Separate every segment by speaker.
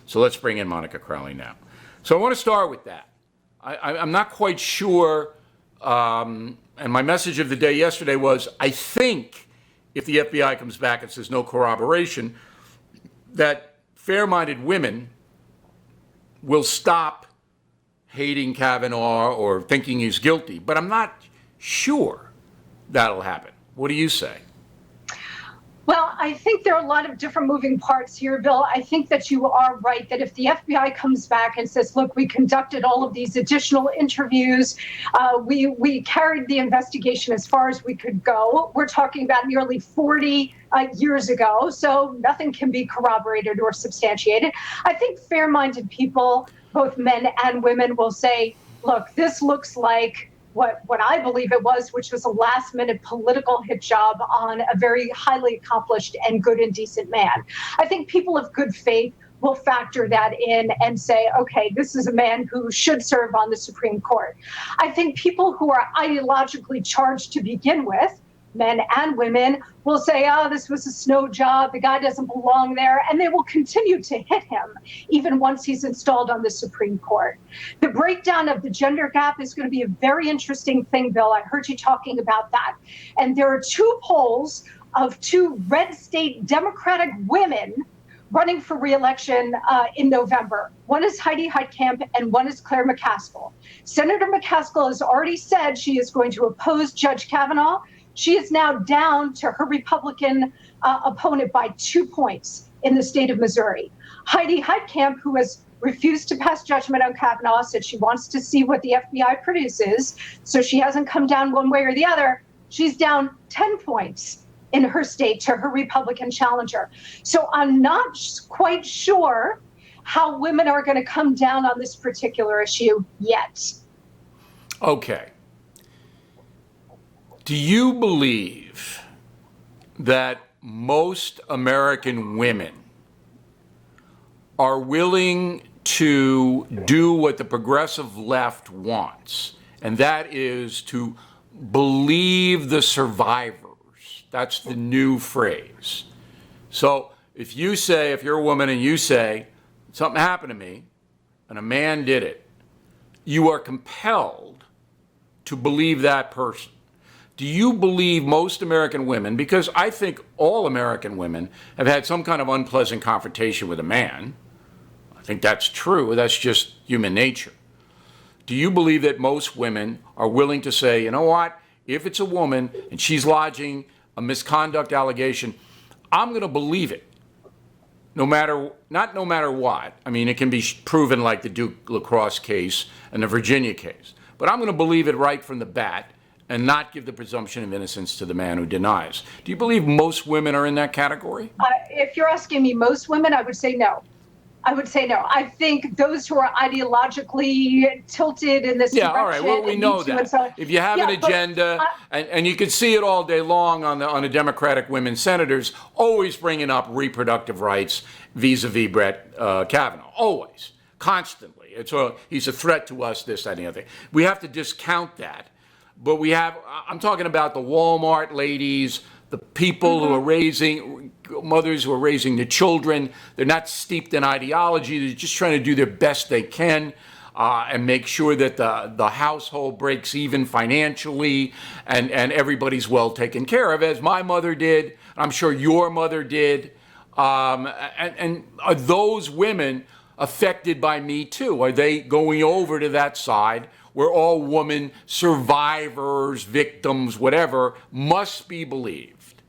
Speaker 1: So let's bring in Monica Crowley now. So I want to start with that. I'm not quite sure, and my message of the day yesterday was, I think if the FBI comes back and says no corroboration, that fair-minded women will stop hating Kavanaugh or thinking he's guilty. But I'm not sure that'll happen. What do you say?
Speaker 2: Well, I think there are a lot of different moving parts here, Bill. I think that you are right, that if the FBI comes back and says, look, we conducted all of these additional interviews, we carried the investigation as far as we could go. We're talking about nearly 40 years ago, so nothing can be corroborated or substantiated. I think fair-minded people, both men and women, will say, look, this looks like what I believe it was, which was a last-minute political hit job on a very highly accomplished and good and decent man. I think people of good faith will factor that in and say, okay, this is a man who should serve on the Supreme Court. I think people who are ideologically charged to begin with, men and women, will say, oh, this was a snow job, the guy doesn't belong there, and they will continue to hit him even once he's installed on the Supreme Court. The breakdown of the gender gap is going to be a very interesting thing, Bill. I heard you talking about that. And there are two polls of two red state Democratic women running for re-election in November. One is Heidi Heitkamp and one is Claire McCaskill. Senator McCaskill has already said she is going to oppose Judge Kavanaugh. She is now down to her Republican opponent by 2 points in the state of Missouri. Heidi Heitkamp, who has refused to pass judgment on Kavanaugh, said she wants to see what the FBI produces, so she hasn't come down one way or the other. She's down 10 points in her state to her Republican challenger. So I'm not quite sure how women are going to come down on this particular issue yet.
Speaker 1: Okay. Do you believe that most American women are willing to do what the progressive left wants, and that is to believe the survivors? That's the new phrase. So if you're a woman and you say, something happened to me, and a man did it, you are compelled to believe that person. Do you believe most American women, because I think all American women have had some kind of unpleasant confrontation with a man. I think that's true. That's just human nature. Do you believe that most women are willing to say, you know what, if it's a woman and she's lodging a misconduct allegation, I'm going to believe it, no matter what. I mean, it can be proven like the Duke lacrosse case and the Virginia case, but I'm going to believe it right from the bat and not give the presumption of innocence to the man who denies. Do you believe most women are in that category?
Speaker 2: If you're asking me most women, I would say no. I think those who are ideologically tilted in this direction.
Speaker 1: Yeah, all right. Well, we know that. So, if you have an agenda, and you can see it all day long on the Democratic women senators, always bringing up reproductive rights vis-a-vis Brett Kavanaugh, always, constantly. He's a threat to us, this, that, and the other thing. We have to discount that. But I'm talking about the Walmart ladies, the people who are mothers who are raising the children. They're not steeped in ideology. They're just trying to do their best they can and make sure that the household breaks even financially and everybody's well taken care of, as my mother did. I'm sure your mother did. And are those women affected by Me Too? Are they going over to that side where all women, survivors, victims, whatever, must be believed?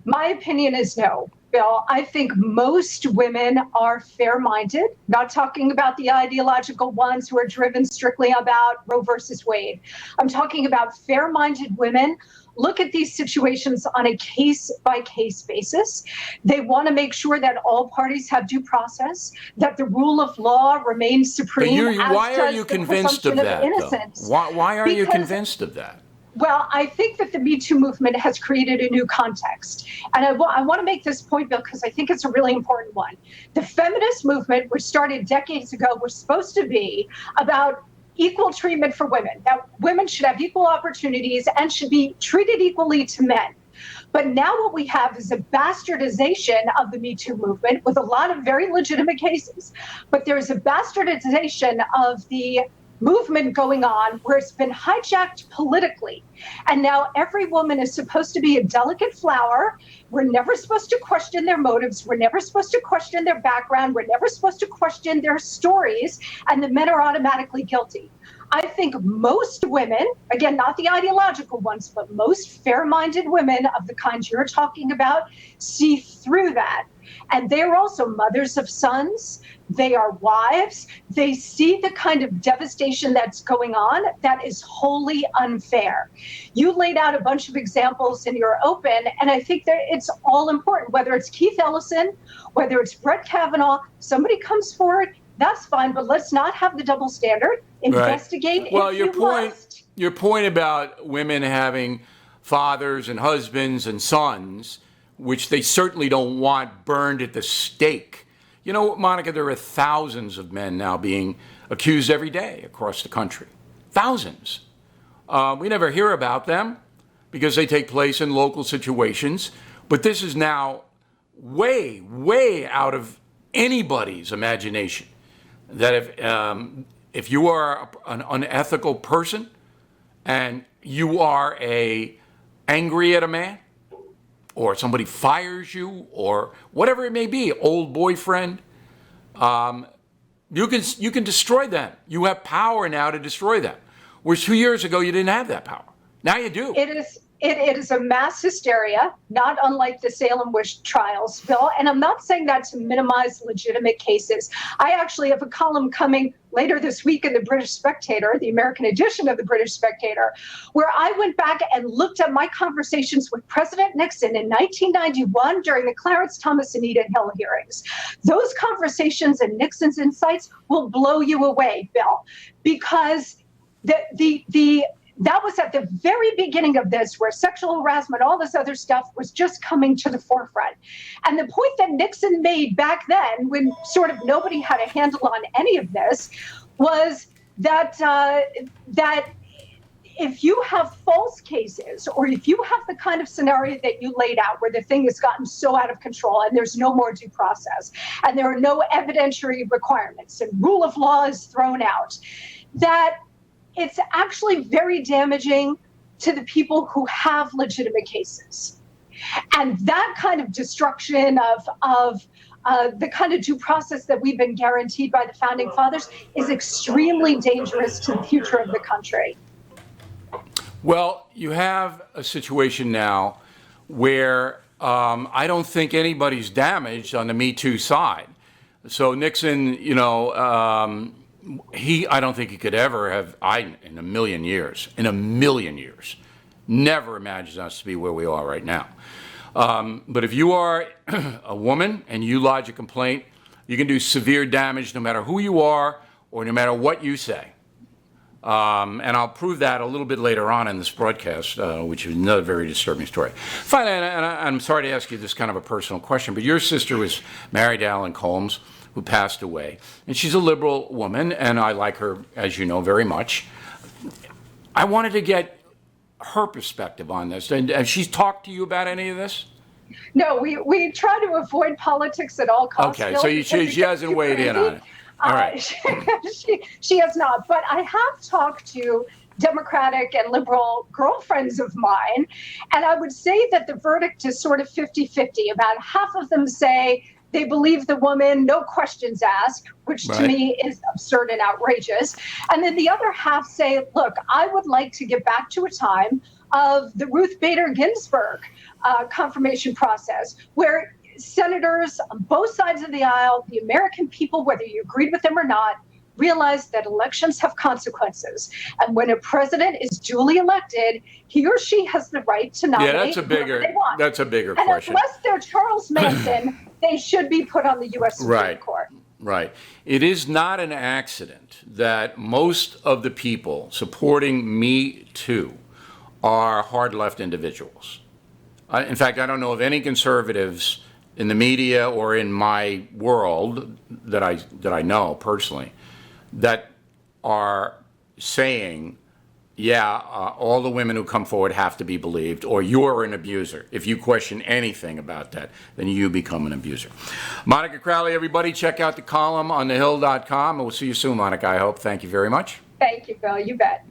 Speaker 2: My opinion is no, Bill. I think most women are fair-minded, not talking about the ideological ones who are driven strictly about Roe versus Wade. I'm talking about fair-minded women look at these situations on a case-by-case basis. They want to make sure that all parties have due process, that the rule of law remains supreme.
Speaker 1: Why are you convinced of that, though? Why are you convinced of that?
Speaker 2: Well, I think that the Me Too movement has created a new context. And I want to make this point, Bill, because I think it's a really important one. The feminist movement, which started decades ago, was supposed to be about equal treatment for women, that women should have equal opportunities and should be treated equally to men. But now what we have is a bastardization of the Me Too movement with a lot of very legitimate cases. But there's a bastardization of the movement going on where it's been hijacked politically. And now every woman is supposed to be a delicate flower. We're never supposed to question their motives. We're never supposed to question their background. We're never supposed to question their stories. And the men are automatically guilty. I think most women, again, not the ideological ones, but most fair-minded women of the kind you're talking about see through that. And they're also mothers of sons. They are wives. They see the kind of devastation that's going on that is wholly unfair. You laid out a bunch of examples in your open, and I think that it's all important, whether it's Keith Ellison, whether it's Brett Kavanaugh, somebody comes forward, that's fine, but let's not have the double standard. Investigate
Speaker 1: right. Well,
Speaker 2: if
Speaker 1: your
Speaker 2: you
Speaker 1: point,
Speaker 2: must.
Speaker 1: Your point about women having fathers and husbands and sons, which they certainly don't want burned at the stake. You know, Monica, there are thousands of men now being accused every day across the country. Thousands. We never hear about them because they take place in local situations. But this is now way, way out of anybody's imagination. That if you are an unethical person and you are angry at a man, or somebody fires you, or whatever it may be, old boyfriend, you can destroy them. You have power now to destroy them. Whereas 2 years ago, you didn't have that power. Now you do.
Speaker 2: It is a mass hysteria, not unlike the Salem witch trials, Bill. And I'm not saying that to minimize legitimate cases. I actually have a column coming later this week in the British Spectator, the American edition of the British Spectator, where I went back and looked at my conversations with President Nixon in 1991 during the Clarence Thomas and Eden Hill hearings. Those conversations and Nixon's insights will blow you away, Bill, because that was at the very beginning of this, where sexual harassment, all this other stuff was just coming to the forefront. And the point that Nixon made back then, when sort of nobody had a handle on any of this, was that that if you have false cases, or if you have the kind of scenario that you laid out, where the thing has gotten so out of control and there's no more due process, and there are no evidentiary requirements, and rule of law is thrown out, that it's actually very damaging to the people who have legitimate cases. And that kind of destruction of the kind of due process that we've been guaranteed by the founding fathers is extremely dangerous to the future of the country.
Speaker 1: Well, you have a situation now where I don't think anybody's damaged on the Me Too side. So Nixon, I don't think he could ever have, in a million years, never imagined us to be where we are right now. But if you are a woman and you lodge a complaint, you can do severe damage no matter who you are or no matter what you say. And I'll prove that a little bit later on in this broadcast, which is another very disturbing story. Finally, and I'm sorry to ask you this kind of a personal question, but your sister was married to Alan Colmes, who passed away. And she's a liberal woman, and I like her, as you know, very much. I wanted to get her perspective on this. And has she talked to you about any of this?
Speaker 2: No, we try to avoid politics at all costs.
Speaker 1: Okay, so she hasn't weighed in on it. All right.
Speaker 2: She has not. But I have talked to Democratic and liberal girlfriends of mine, and I would say that the verdict is sort of 50-50. About half of them say they believe the woman, no questions asked, which to me is absurd and outrageous. And then the other half say, look, I would like to get back to a time of the Ruth Bader Ginsburg confirmation process, where senators on both sides of the aisle, the American people, whether you agreed with them or not, realize that elections have consequences. And when a president is duly elected, he or she has the right to nominate whoever they want.
Speaker 1: That's a bigger
Speaker 2: and
Speaker 1: question.
Speaker 2: Unless they're Charles Manson, they should be put on the U.S. Supreme Court.
Speaker 1: Right. It is not an accident that most of the people supporting Me Too are hard left individuals. In fact, I don't know of any conservatives in the media or in my world that I know personally that are saying yeah, all the women who come forward have to be believed, or you're an abuser. If you question anything about that, then you become an abuser. Monica Crowley, everybody, check out the column on thehill.com, and we'll see you soon, Monica, I hope. Thank you very much.
Speaker 2: Thank you, Bill. You bet.